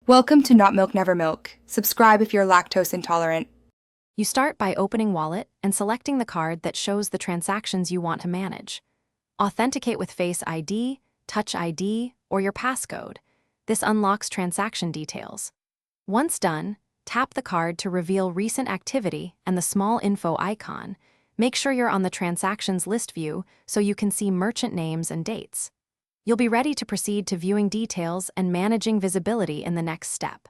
Welcome to Not Milk Never Milk. Subscribe if you're lactose intolerant. You start by opening Wallet and selecting the card that shows the transactions you want to manage. Authenticate with Face ID, Touch ID, or your passcode. This unlocks transaction details. Once done, tap the card to reveal recent activity and the small info icon. Make sure you're on the transactions list view so you can see merchant names and dates. You'll be ready to proceed to viewing details and managing visibility in the next step.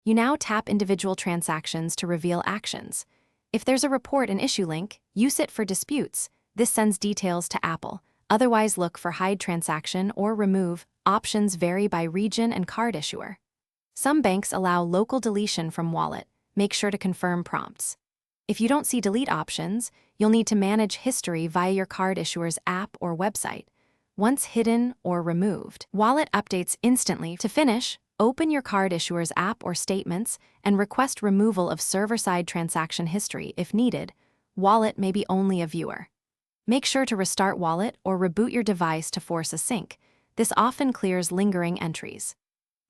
You now tap individual transactions to reveal actions. If there's a report and issue link, use it for disputes. This sends details to Apple. Otherwise, look for hide transaction or remove. Options vary by region and card issuer. Some banks allow local deletion from Wallet. Make sure to confirm prompts. If you don't see delete options, you'll need to manage history via your card issuer's app or website. Once hidden or removed, Wallet updates instantly. To finish, open your card issuer's app or statements and request removal of server-side transaction history if needed. Wallet may be only a viewer. Make sure to restart Wallet or reboot your device to force a sync. This often clears lingering entries.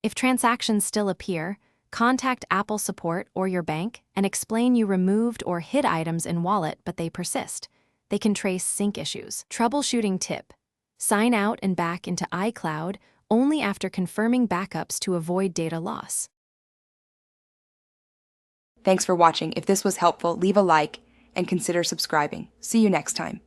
If transactions still appear, contact Apple support or your bank and explain you removed or hid items in Wallet but they persist. They can trace sync issues. Troubleshooting tip: sign out and back into iCloud only after confirming backups to avoid data loss. Thanks for watching. If this was helpful, leave a like and consider subscribing. See you next time.